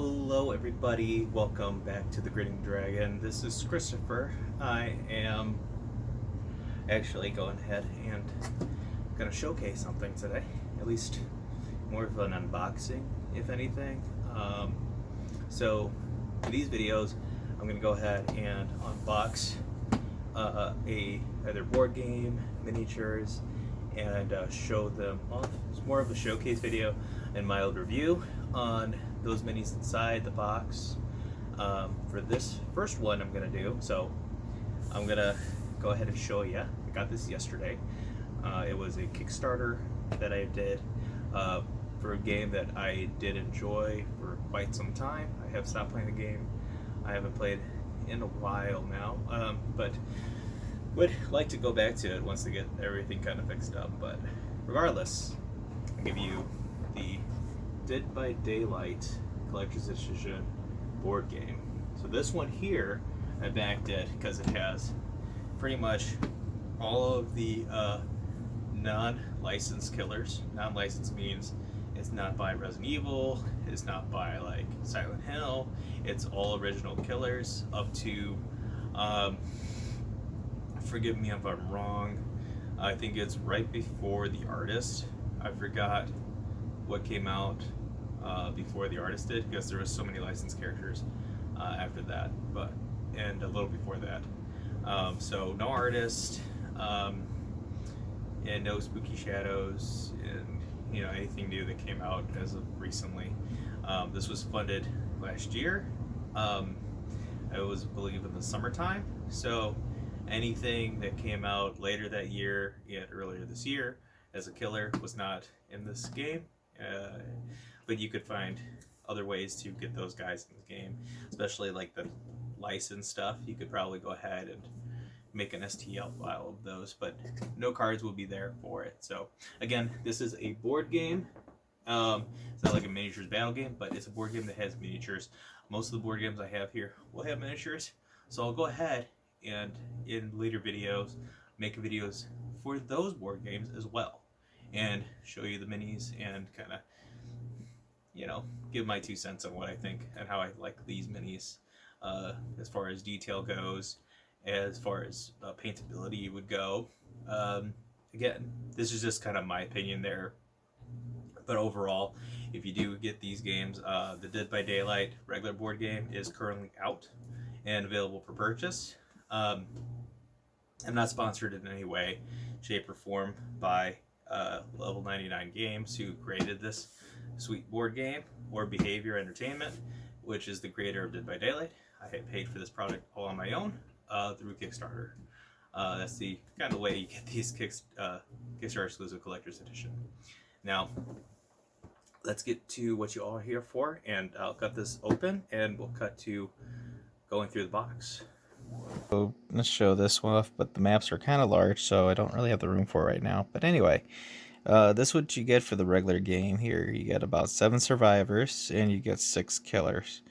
Hello everybody, welcome back to the Grinning Dragon. This is Christopher. I am actually going ahead and going to showcase something today. At least more of an unboxing, if anything. So for these videos, I'm going to go ahead and unbox either board game, miniatures, and show them off. It's more of a showcase video and mild review on those minis inside the box. For this first one I'm gonna do, so I'm gonna go ahead and show you. I got this yesterday. It was a Kickstarter that I did for a game that I did enjoy for quite some time. I have stopped playing the game. I haven't played in a while now, but would like to go back to it once they get everything kind of fixed up. But regardless, I'll give you the Dead by Daylight Collector's Edition board game. So this one here, I backed it because it has pretty much all of the non-licensed killers. Non-licensed means it's not by Resident Evil, it's not by like Silent Hill, it's all original killers up to, forgive me if I'm wrong, I think it's right before The Artist. I forgot what came out before The Artist did, because there was so many licensed characters after that, and a little before that. So no Artist, and no Spooky Shadows, and anything new that came out as of recently. This was funded last year. I was, believe, in the summertime. So anything that came out later that year and earlier this year as a killer was not in this game. But you could find other ways to get those guys in the game, especially like the licensed stuff. You could probably go ahead and make an STL file of those, but no cards will be there for it. So again, this is a board game. It's not like a miniatures battle game, but it's a board game that has miniatures. Most of the board games I have here will have miniatures, so I'll go ahead and in later videos make videos for those board games as well, and show you the minis and kind of give my 2 cents on what I think and how I like these minis, as far as detail goes, as far as paintability would go. Again, this is just kind of my opinion there, but overall, if you do get these games, the Dead by Daylight regular board game is currently out and available for purchase. I'm not sponsored in any way, shape, or form by Level 99 Games, who created this sweet board game, or Behavior Entertainment, which is the creator of Dead by Daylight. I had paid for this product all on my own through Kickstarter. That's the kind of way you get these Kickstarter exclusive collector's edition. Now, let's get to what you all are here for, and I'll cut this open and we'll cut to going through the box. So let's show this one off, but the maps are kind of large, so I don't really have the room for it right now. But anyway, this is what you get for the regular game here. You get about 7 survivors, and you get 6 killers.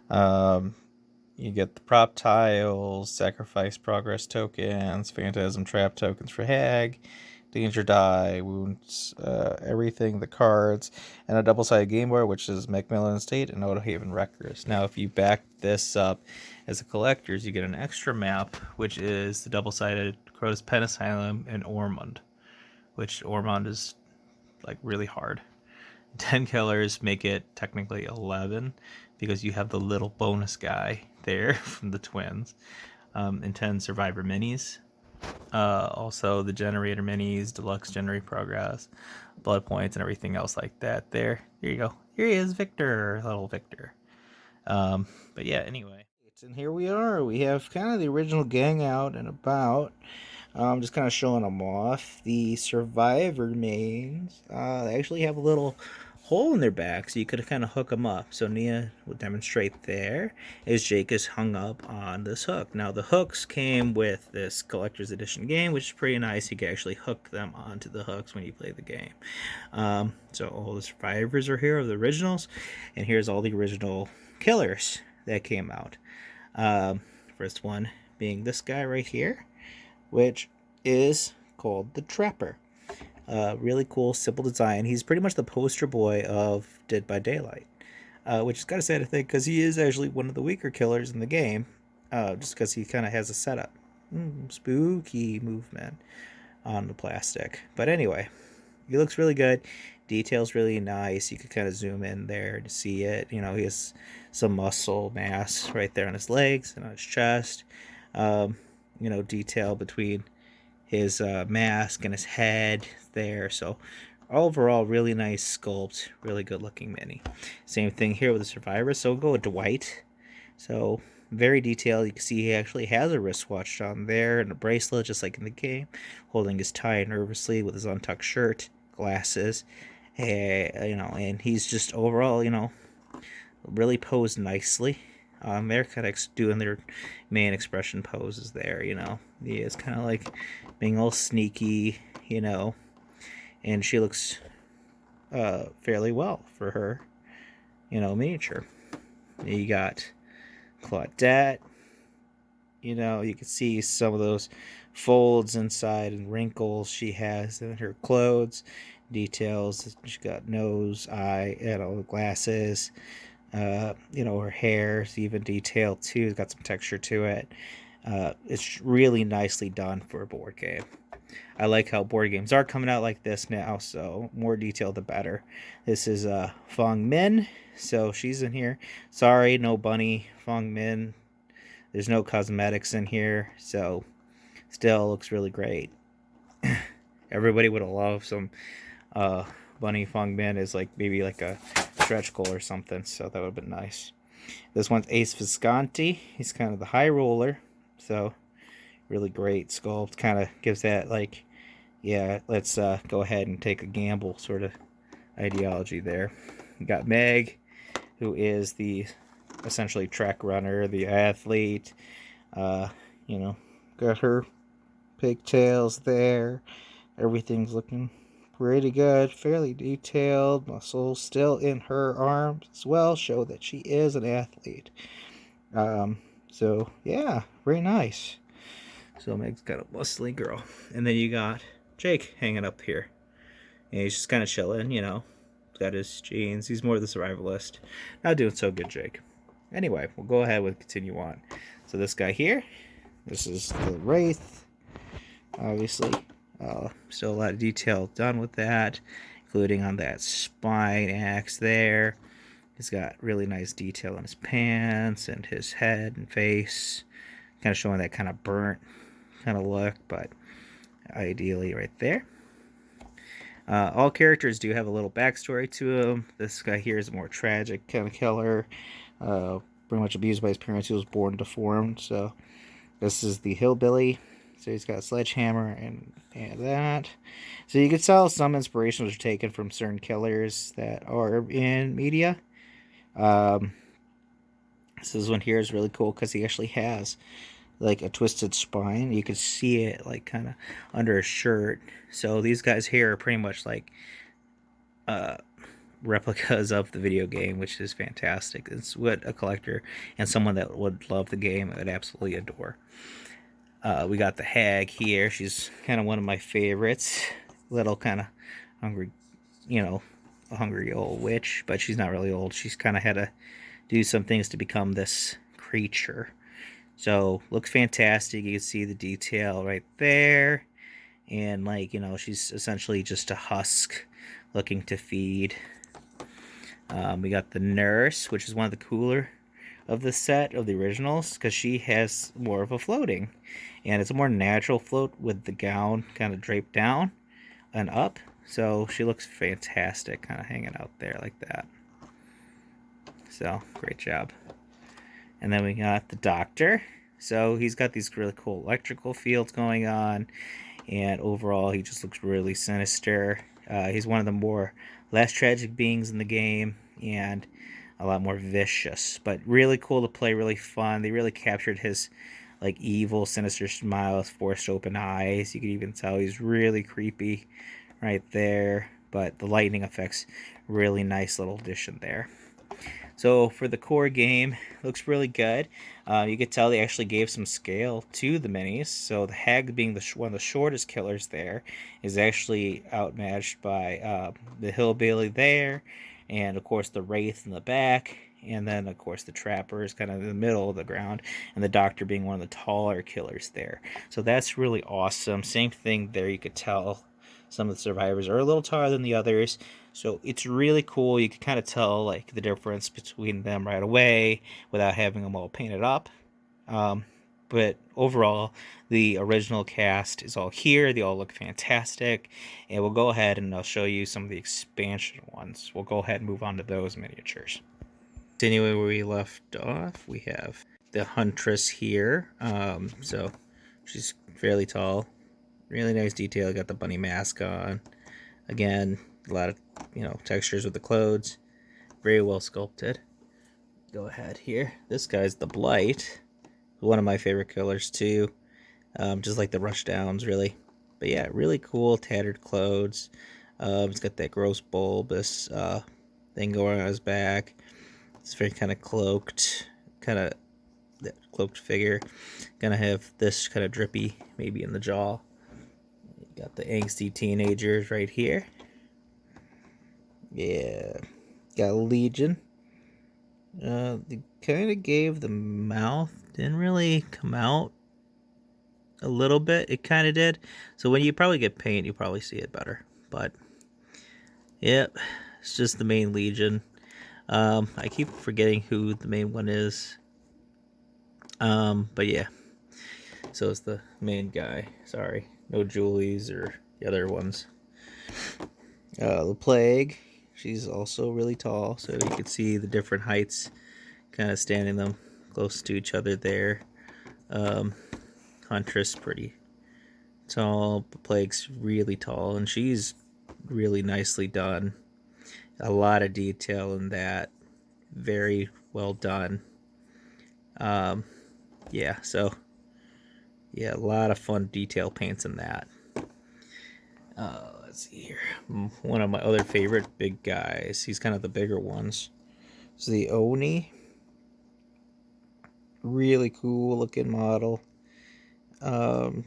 You get the prop tiles, sacrifice progress tokens, phantasm trap tokens for hag, danger die, wounds, everything, the cards, and a double-sided game board, which is Macmillan Estate and Otohaven Wreckers. Now, if you back this up as a collector's, you get an extra map, which is the double-sided Crota's Pen Asylum and Ormond, which Ormond is like really hard. 10 killers make it technically 11 because you have the little bonus guy there from the twins, and 10 survivor minis. Also the generator minis, deluxe generator progress, blood points, and everything else like that. There you go. Here he is, Victor, little Victor. But yeah, anyway, and here we are. We have kind of the original gang out and about. Just kind of showing them off. The survivor mains they actually have a little hole in their back, so you could kind of hook them up. So Nia will demonstrate there as Jake is hung up on this hook. Now the hooks came with this collector's edition game, which is pretty nice. You can actually hook them onto the hooks when you play the game. So all the survivors are here of the originals, and here's all the original killers that came out. First one being this guy right here, which is called the Trapper. Really cool, simple design. He's pretty much the poster boy of Dead by Daylight. which is kind of sad to think because he is actually one of the weaker killers in the game, just because he kind of has a setup. Spooky movement on the plastic. But anyway, he looks really good. Details really nice. You could kind of zoom in there to see it. You know, he has some muscle mass right there on his legs and on his chest. You know, detail between his mask and his head there. So overall, really nice sculpt, really good looking mini. Same thing here with the survivor. So we'll go with Dwight. So very detailed. You can see he actually has a wristwatch on there and a bracelet, just like in the game, holding his tie nervously with his untucked shirt, glasses, you know, and he's just overall, you know, really posed nicely. They're kind of doing their main expression poses there, you know. He is kind of like being all sneaky, you know, and she looks fairly well for her, you know, miniature. You got Claudette. You know, you can see some of those folds inside and wrinkles she has in her clothes. Details. She got nose, eye, you know, glasses. You know, her hair is even detailed too. It's got some texture to it. It's really nicely done for a board game. I like how board games are coming out like this now, so more detail the better. This is Fong Min, so she's in here. Sorry, no bunny, Fong Min. There's no cosmetics in here, so still looks really great. Everybody would have loved some bunny Fong Min is like maybe like a stretch goal or something, so that would have been nice. This one's Ace Visconti. He's kind of the high roller, so really great sculpt. Kind of gives that like, yeah, let's go ahead and take a gamble sort of ideology there. You got Meg, who is the essentially track runner, the athlete. You know, got her pigtails there. Everything's looking pretty good, fairly detailed. Muscles still in her arms as well, show that she is an athlete. So yeah, very nice. So Meg's got a bustly girl, and then you got Jake hanging up here, and he's just kind of chilling, you know. He's got his jeans. He's more the survivalist. Not doing so good, Jake. Anyway, we'll go ahead and continue on. So this guy here, this is the Wraith, obviously. Still a lot of detail done with that, including on that spine axe there. He's got really nice detail on his pants and his head and face, kind of showing that kind of burnt kind of look, but ideally right there. All characters do have a little backstory to them. This guy here is a more tragic kind of killer, pretty much abused by his parents. He was born deformed, so this is the hillbilly. So he's got a sledgehammer and that. So you can tell some inspirations are taken from certain killers that are in media. This one here is really cool because he actually has like a twisted spine. You can see it like kind of under his shirt. So these guys here are pretty much like replicas of the video game, which is fantastic. It's what a collector and someone that would love the game would absolutely adore. We got the hag here. She's kind of one of my favorites. Little kind of hungry, you know, a hungry old witch, but she's not really old. She's kind of had to do some things to become this creature. So looks fantastic. You can see the detail right there. And like, you know, she's essentially just a husk looking to feed. We got the nurse, which is one of the cooler of the set of the originals, because she has more of a floating, and it's a more natural float with the gown kind of draped down and up, so she looks fantastic kind of hanging out there like that. So great job. And then we got the doctor. So he's got these really cool electrical fields going on, and overall he just looks really sinister. He's one of the more less tragic beings in the game, and a lot more vicious, but really cool to play, really fun. They really captured his like evil, sinister smile with forced open eyes. You can even tell he's really creepy right there, but the lightning effects, really nice little addition there. So for the core game, looks really good. You could tell they actually gave some scale to the minis. So the hag being one of the shortest killers there is actually outmatched by the hillbilly there, and of course the wraith in the back, and then of course the trapper is kind of in the middle of the ground, and the doctor being one of the taller killers there. So that's really awesome. Same thing there, you could tell some of the survivors are a little taller than the others, so it's really cool. You can kind of tell like the difference between them right away without having them all painted up. um, but overall, the original cast is all here. They all look fantastic. And we'll go ahead and I'll show you some of the expansion ones. We'll go ahead and move on to those miniatures. Anyway, where we left off, we have the Huntress here. So she's fairly tall. Really nice detail. Got the bunny mask on. Again, a lot of textures with the clothes. Very well sculpted. Go ahead here. This guy's the Blight. One of my favorite killers too. Just like the Rushdowns, really. But yeah, really cool tattered clothes. It's got that gross bulbous thing going on his back. It's very kind of cloaked, that cloaked figure. Gonna have this kind of drippy, maybe in the jaw. Got the angsty teenagers right here. Yeah, got Legion. They kind of gave the mouth, didn't really come out a little bit. It kind of did. So when you probably get paint, you probably see it better. But yep, it's just the main Legion. I keep forgetting who the main one is. But yeah, so it's the main guy. Sorry, no Julies or the other ones. The Plague. She's also really tall, so you can see the different heights, kind of standing them close to each other there. Huntress pretty tall, but Plague's really tall, and she's really nicely done. A lot of detail in that, very well done. Yeah, so yeah, a lot of fun detail paints in that. Let's see here. One of my other favorite big guys. He's kind of the bigger ones. It's the Oni. Really cool looking model.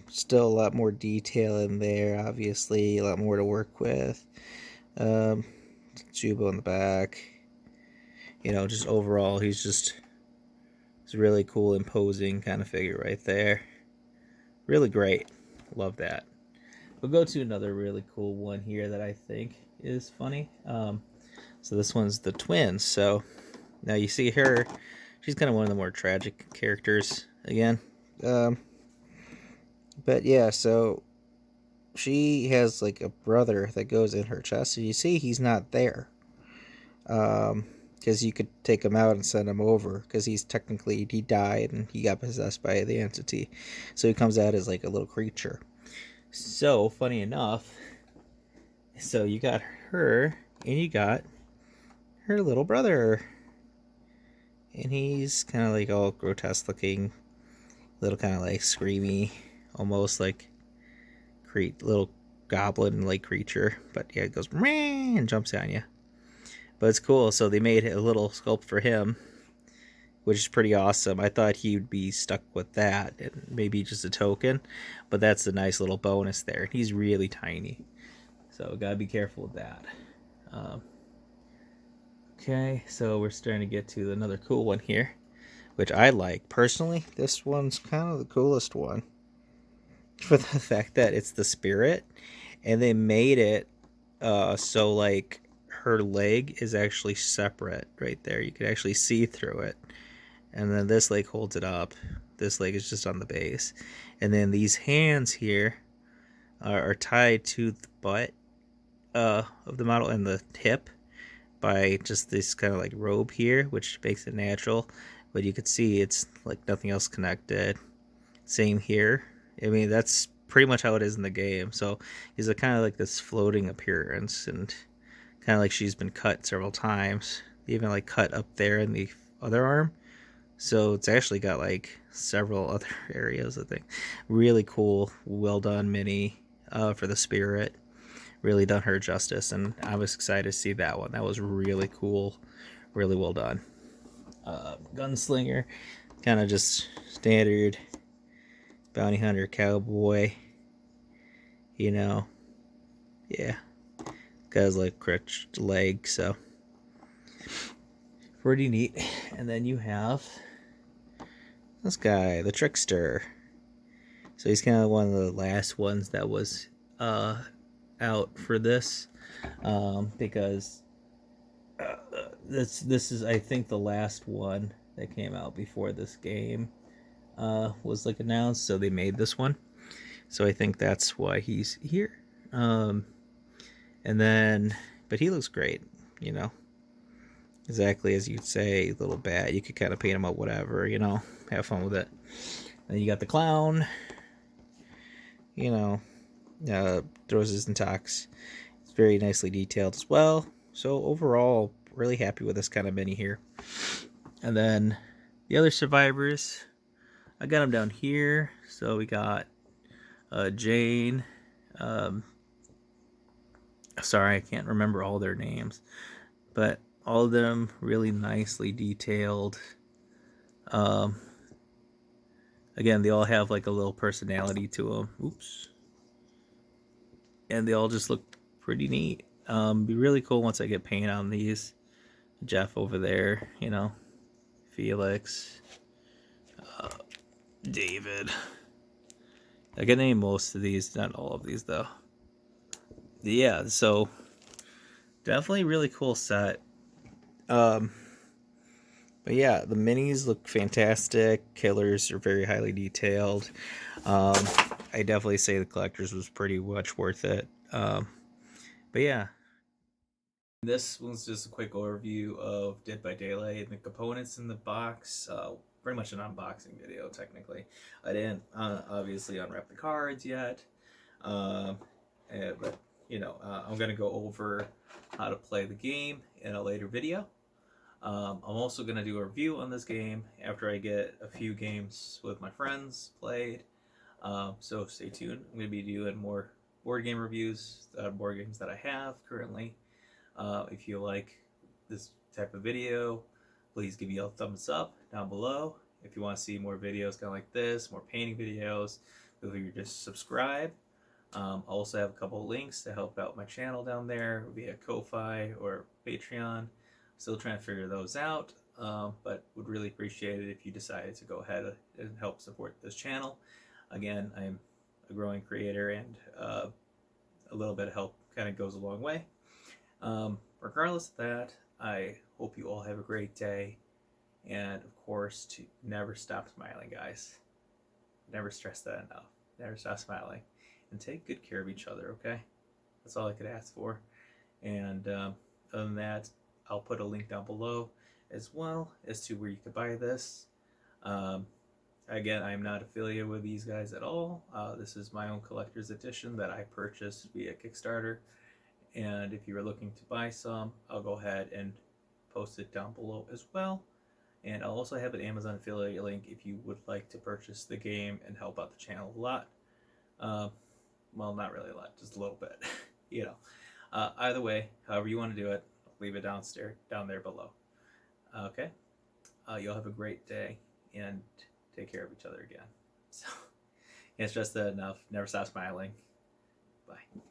Still a lot more detail in there, obviously. A lot more to work with. Jubo in the back. Just overall, it's a really cool, imposing kind of figure right there. Really great. Love that. We'll go to another really cool one here that I think is funny. So this one's the twins. So now you see her. She's kind of one of the more tragic characters again. But yeah, so she has like a brother that goes in her chest. So you see he's not there. Because you could take him out and send him over. Because he died and he got possessed by the entity. So he comes out as like a little creature. So, funny enough, so you got her, and you got her little brother. And he's kind of like all grotesque looking, little kind of like screamy, almost like little goblin-like creature. But yeah, it goes and jumps on you. But it's cool, so they made a little sculpt for him, which is pretty awesome. I thought he'd be stuck with that, and maybe just a token, but that's a nice little bonus there. He's really tiny, so gotta be careful with that. Okay, so we're starting to get to another cool one here, which I like. Personally, this one's kind of the coolest one, for the fact that it's the spirit, and they made it so like her leg is actually separate right there. You can actually see through it. And then this leg holds it up. This leg is just on the base. And then these hands here are tied to the butt of the model and the hip by just this kind of like robe here, which makes it natural. But you can see it's like nothing else connected. Same here. I mean, that's pretty much how it is in the game. So he's a kind of like this floating appearance, and kind of like she's been cut several times. Even like cut up there in the other arm. So it's actually got like several other areas, I think. Really cool, well done mini for the spirit. Really done her justice, and I was excited to see that one. That was really cool, really well done. Gunslinger, kind of just standard bounty hunter cowboy. Yeah, guy's like crutched leg, so Pretty neat. And then you have this guy, the Trickster. So he's kind of one of the last ones that was out for this, because this is, I think, the last one that came out before this game was like announced. So they made this one. So I think that's why he's here. And then, but he looks great, you know. Exactly as you'd say, little bat. You could kind of paint him up, whatever, you know. Have fun with it. Then you got the clown. You know, throws his intox. It's very nicely detailed as well. So overall, really happy with this kind of mini here. And then the other survivors, I got them down here. So we got Jane. Sorry, I can't remember all their names, but all of them really nicely detailed. Again, they all have like a little personality to them. Oops. And they all just look pretty neat. Be really cool once I get paint on these. Jeff over there, you know, Felix, David. I can name most of these, not all of these though. Yeah, so definitely really cool set. But yeah, the minis look fantastic. Killers are very highly detailed. I definitely say the collector's was pretty much worth it. But yeah. This one's just a quick overview of Dead by Daylight and the components in the box. Pretty much an unboxing video, technically. I didn't obviously unwrap the cards yet. But, you know, I'm going to go over how to play the game in a later video. I'm also going to do a review on this game after I get a few games with my friends played. So stay tuned. I'm going to be doing more board game reviews, board games that I have currently. If you like this type of video, please give me a thumbs up down below. If you want to see more videos kind of like this, more painting videos, feel free to just subscribe. I also have a couple of links to help out my channel down there via Ko-Fi or Patreon. Still trying to figure those out, but would really appreciate it if you decided to go ahead and help support this channel. Again, I'm a growing creator, and a little bit of help kind of goes a long way. Regardless of that, I hope you all have a great day, and of course, to never stop smiling, guys. Never stress that enough. Never stop smiling, and take good care of each other, okay? That's all I could ask for. And other than that, I'll put a link down below as well as to where you could buy this. Again, I'm not affiliated with these guys at all. This is my own collector's edition that I purchased via Kickstarter. And if you are looking to buy some, I'll go ahead and post it down below as well. And I'll also have an Amazon affiliate link if you would like to purchase the game and help out the channel a lot. Well, not really a lot, just a little bit, you know. Either way, however you want to do it, leave it down there below. Okay? You'll have a great day, and take care of each other again. So, can't stress that enough. Never stop smiling. Bye.